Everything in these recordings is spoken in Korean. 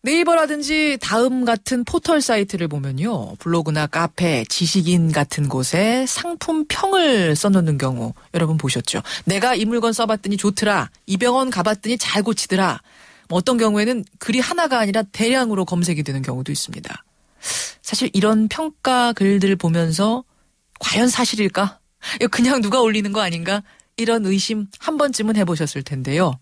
네이버라든지 다음 같은 포털 사이트를 보면요. 블로그나 카페, 지식인 같은 곳에 상품 평을 써놓는 경우 여러분 보셨죠? 내가 이 물건 써봤더니 좋더라. 이 병원 가봤더니 잘 고치더라. 어떤 경우에는 글이 하나가 아니라 대량으로 검색이 되는 경우도 있습니다. 사실 이런 평가 글들을 보면서 과연 사실일까? 이거 그냥 누가 올리는 거 아닌가? 이런 의심 한 번쯤은 해보셨을 텐데요.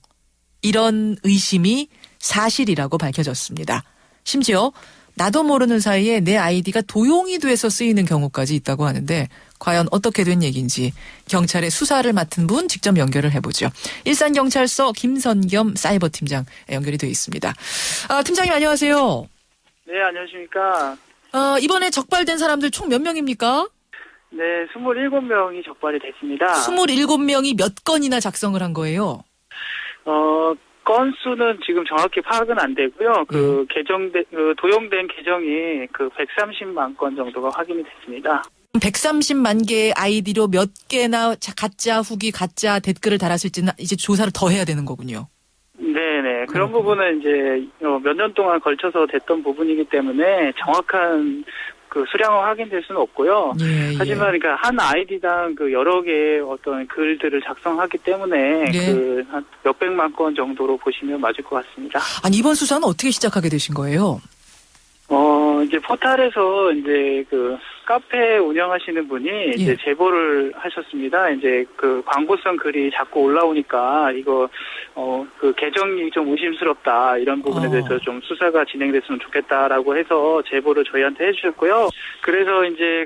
이런 의심이 사실이라고 밝혀졌습니다. 심지어 나도 모르는 사이에 내 아이디가 도용이 돼서 쓰이는 경우까지 있다고 하는데 과연 어떻게 된 얘기인지 경찰의 수사를 맡은 분 직접 연결을 해보죠. 일산경찰서 김선겸 사이버팀장 연결이 되어 있습니다. 팀장님 안녕하세요. 네, 안녕하십니까. 이번에 적발된 사람들 총 몇 명입니까? 네, 27명이 적발이 됐습니다. 27명이 몇 건이나 작성을 한 거예요? 건수는 지금 정확히 파악은 안 되고요. 도용된 계정이 130만 건 정도가 확인이 됐습니다. 130만 개의 아이디로 몇 개나 가짜 후기, 가짜 댓글을 달았을지는 이제 조사를 더 해야 되는 거군요. 네네. 그런 부분은 이제 몇 년 동안 걸쳐서 됐던 부분이기 때문에 정확한 수량은 확인될 수는 없고요. 예. 하지만 그러니까 한 아이디당 여러 개의 어떤 글들을 작성하기 때문에 예. 한 몇백만 건 정도로 보시면 맞을 것 같습니다. 아니 이번 수사는 어떻게 시작하게 되신 거예요? 이제 포탈에서 이제 카페 운영하시는 분이 이제 제보를 하셨습니다. 이제 광고성 글이 자꾸 올라오니까 이거 계정이 좀 의심스럽다 이런 부분에 대해서 좀 수사가 진행됐으면 좋겠다라고 해서 제보를 저희한테 해주셨고요. 그래서 이제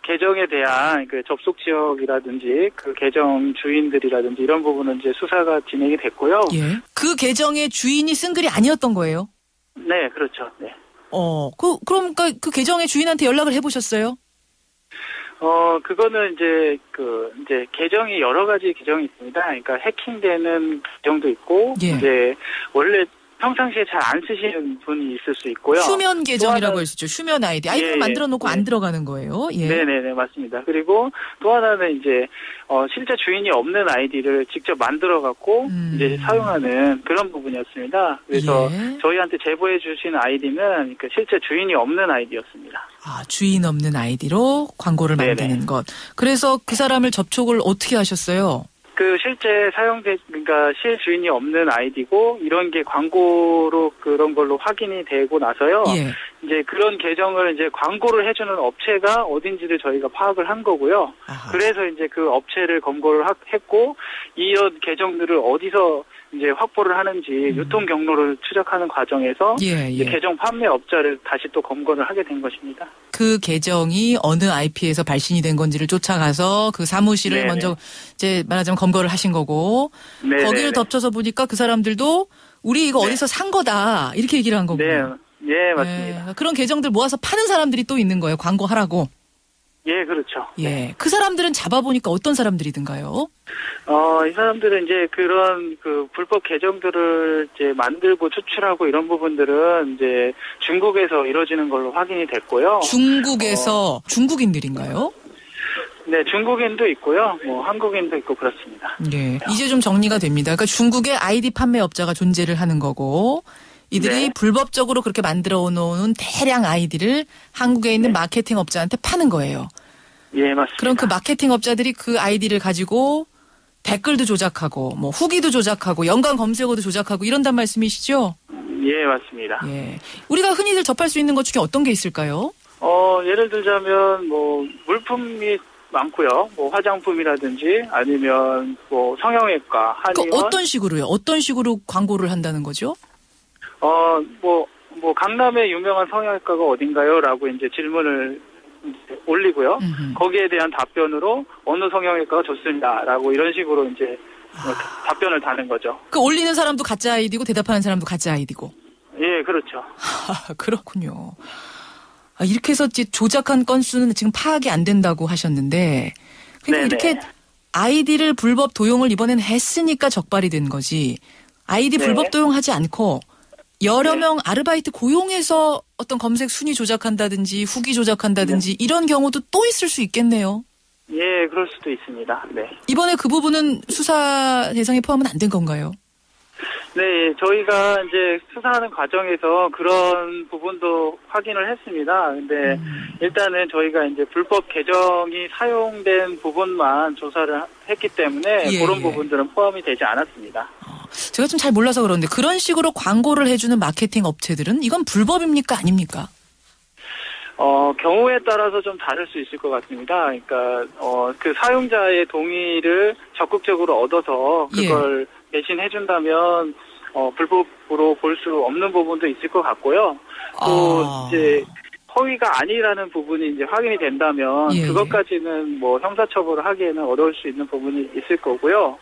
계정에 대한 접속 지역이라든지 계정 주인들이라든지 이런 부분은 이제 수사가 진행이 됐고요. 예. 그 계정의 주인이 쓴 글이 아니었던 거예요? 네, 그렇죠. 네. 그럼 그 계정의 주인한테 연락을 해보셨어요? 그거는 이제 계정이 여러 가지 계정이 있습니다. 그러니까 해킹되는 계정도 있고, 이제 원래 평상시에 잘 안 쓰시는 분이 있을 수 있고요. 휴면 계정이라고 했었죠. 휴면 아이디. 아이디를 만들어 놓고 안 들어가는 거예요. 예. 네네네, 맞습니다. 그리고 또 하나는 이제, 실제 주인이 없는 아이디를 직접 만들어 갖고, 이제 사용하는 그런 부분이었습니다. 그래서 저희한테 제보해 주신 아이디는 실제 주인이 없는 아이디였습니다. 주인 없는 아이디로 광고를 만드는 것. 그래서 그 사람을 접촉을 어떻게 하셨어요? 실제 그러니까 실주인이 없는 아이디고, 이런 게 광고로 그런 걸로 확인이 되고 나서요. 이제 그런 계정을 이제 광고를 해주는 업체가 어딘지를 저희가 파악을 한 거고요. 그래서 이제 그 업체를 검거를 했고, 이런 계정들을 어디서 이제 확보를 하는지 유통 경로를 추적하는 과정에서 이제 계정 판매업자를 다시 또 검거를 하게 된 것입니다. 그 계정이 어느 IP에서 발신이 된 건지를 쫓아가서 그 사무실을 먼저 이제 말하자면 검거를 하신 거고 거기를 덮쳐서 보니까 그 사람들도 우리 이거 어디서 산 거다 이렇게 얘기를 한 거군요. 네, 맞습니다. 그런 계정들 모아서 파는 사람들이 또 있는 거예요. 광고하라고. 예, 그렇죠. 예. 그 사람들은 잡아보니까 어떤 사람들이든가요? 이 사람들은 이제 그런 불법 계정들을 이제 만들고 추출하고 이런 부분들은 이제 중국에서 이루어지는 걸로 확인이 됐고요. 중국에서 중국인들인가요? 네, 중국인도 있고요. 한국인도 있고 그렇습니다. 예. 이제 좀 정리가 됩니다. 그러니까 중국의 아이디 판매업자가 존재를 하는 거고 이들이 불법적으로 그렇게 만들어 놓은 대량 아이디를 한국에 있는 마케팅 업자한테 파는 거예요. 예, 맞습니다. 그럼 그 마케팅 업자들이 그 아이디를 가지고 댓글도 조작하고 후기도 조작하고 연관 검색어도 조작하고 이런단 말씀이시죠? 예, 맞습니다. 예. 우리가 흔히들 접할 수 있는 것 중에 어떤 게 있을까요? 예를 들자면 물품이 많고요. 화장품이라든지 아니면 성형외과, 한의원. 어떤 식으로요? 어떤 식으로 광고를 한다는 거죠? 강남의 유명한 성형외과가 어딘가요? 라고 이제 질문을 올리고요. 거기에 대한 답변으로 어느 성형외과가 좋습니다라고 이런 식으로 이제 답변을 다는 거죠. 올리는 사람도 가짜 아이디고 대답하는 사람도 가짜 아이디고. 예, 그렇죠. 그렇군요. 이렇게 해서 조작한 건수는 지금 파악이 안 된다고 하셨는데, 그러니까 이렇게 아이디를 불법 도용을 이번엔 했으니까 적발이 된 거지. 아이디 불법 도용하지 않고 여러 명 아르바이트 고용해서 어떤 검색 순위 조작한다든지 후기 조작한다든지 이런 경우도 또 있을 수 있겠네요. 예, 그럴 수도 있습니다. 네. 이번에 그 부분은 수사 대상에 포함은 안 된 건가요? 네, 저희가 이제 수사하는 과정에서 그런 부분도 확인을 했습니다. 근데 일단은 저희가 이제 불법 계정이 사용된 부분만 조사를 했기 때문에 예, 그런 예. 부분들은 포함이 되지 않았습니다. 제가 좀 잘 몰라서 그런데 그런 식으로 광고를 해주는 마케팅 업체들은 이건 불법입니까 아닙니까? 경우에 따라서 좀 다를 수 있을 것 같습니다. 그러니까, 그 사용자의 동의를 적극적으로 얻어서 그걸 대신해준다면, 불법으로 볼 수 없는 부분도 있을 것 같고요. 또, 이제, 허위가 아니라는 부분이 이제 확인이 된다면, 예, 그것까지는 뭐 형사처벌을 하기에는 어려울 수 있는 부분이 있을 거고요.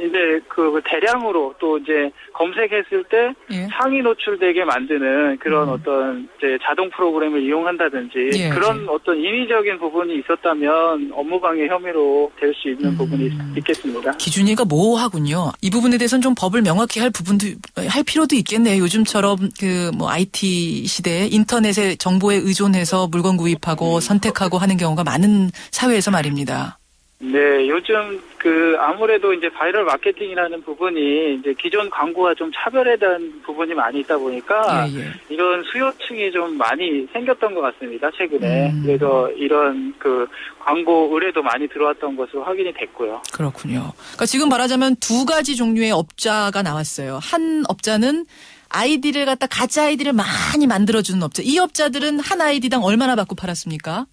이제 그 대량으로 또 이제 검색했을 때 예. 상위 노출되게 만드는 그런 어떤 이제 자동 프로그램을 이용한다든지 예, 그런 어떤 인위적인 부분이 있었다면 업무방해 혐의로 될 수 있는 부분이 있겠습니다. 기준이가 모호하군요. 이 부분에 대해서는 좀 법을 명확히 할 부분도 할 필요도 있겠네요. 요즘처럼 그 뭐 IT 시대에 인터넷의 정보에 의존해서 물건 구입하고 선택하고 하는 경우가 많은 사회에서 말입니다. 네, 요즘 그 아무래도 이제 바이럴 마케팅이라는 부분이 이제 기존 광고와 좀 차별에 대한 부분이 많이 있다 보니까 이런 수요층이 좀 많이 생겼던 것 같습니다, 최근에. 그래서 이런 그 광고 의뢰도 많이 들어왔던 것으로 확인이 됐고요. 그렇군요. 그러니까 지금 말하자면 두 가지 종류의 업자가 나왔어요. 한 업자는 아이디를 갖다 가짜 아이디를 많이 만들어주는 업자. 이 업자들은 한 아이디당 얼마나 받고 팔았습니까?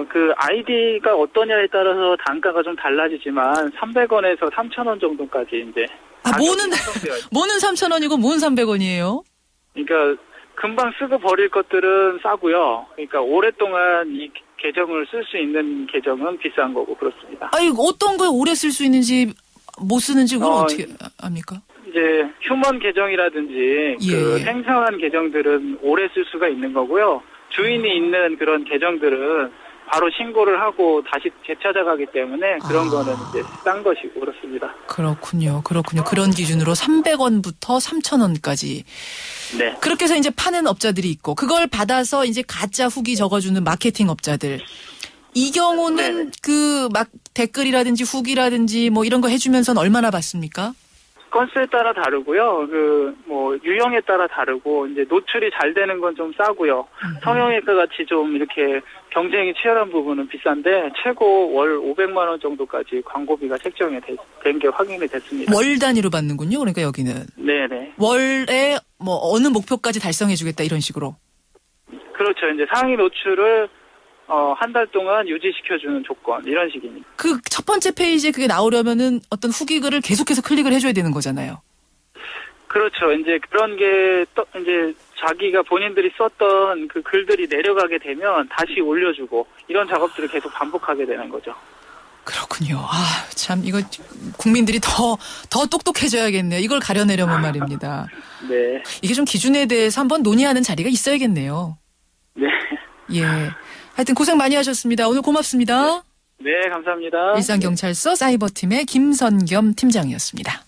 그 아이디가 어떠냐에 따라서 단가가 좀 달라지지만 300원에서 3,000원 정도까지 이제. 뭐는 3,000원이고 뭐는 300원이에요? 그러니까 금방 쓰고 버릴 것들은 싸고요. 그러니까 오랫동안 이 계정을 쓸 수 있는 계정은 비싼 거고 그렇습니다. 아니 어떤 걸 오래 쓸 수 있는지 못 쓰는지 그걸 어떻게 압니까? 이제 휴먼 계정이라든지 그 생성한 계정들은 오래 쓸 수가 있는 거고요. 주인이 있는 그런 계정들은 바로 신고를 하고 다시 되찾아가기 때문에 그런 거는 이제 싼 것이고 그렇습니다. 그렇군요. 그런 기준으로 300원부터 3,000원까지. 네. 그렇게 해서 이제 파는 업자들이 있고 그걸 받아서 이제 가짜 후기 적어주는 마케팅 업자들. 이 경우는 그 막 댓글이라든지 후기라든지 뭐 이런 거 해주면서는 얼마나 받습니까? 건수에 따라 다르고요. 그 뭐 유형에 따라 다르고 이제 노출이 잘 되는 건 좀 싸고요. 성형외과 같이 좀 이렇게 경쟁이 치열한 부분은 비싼데 최고 월 500만 원 정도까지 광고비가 책정이 된 게 확인이 됐습니다. 월 단위로 받는군요. 그러니까 여기는. 네네. 월에 뭐 어느 목표까지 달성해주겠다 이런 식으로. 그렇죠. 이제 상위 노출을 한 달 동안 유지시켜주는 조건, 이런 식입니다. 그 첫 번째 페이지에 그게 나오려면은 어떤 후기 글을 계속해서 클릭을 해줘야 되는 거잖아요. 그렇죠. 이제 그런 게 또 이제 자기가 본인들이 썼던 그 글들이 내려가게 되면 다시 올려주고 이런 작업들을 계속 반복하게 되는 거죠. 그렇군요. 아, 참 이거 국민들이 더 똑똑해져야겠네요. 이걸 가려내려면 말입니다. 네. 이게 좀 기준에 대해서 한번 논의하는 자리가 있어야겠네요. 네. 예. 하여튼 고생 많이 하셨습니다. 오늘 고맙습니다. 네, 감사합니다. 일산경찰서 사이버팀의 김선겸 팀장이었습니다.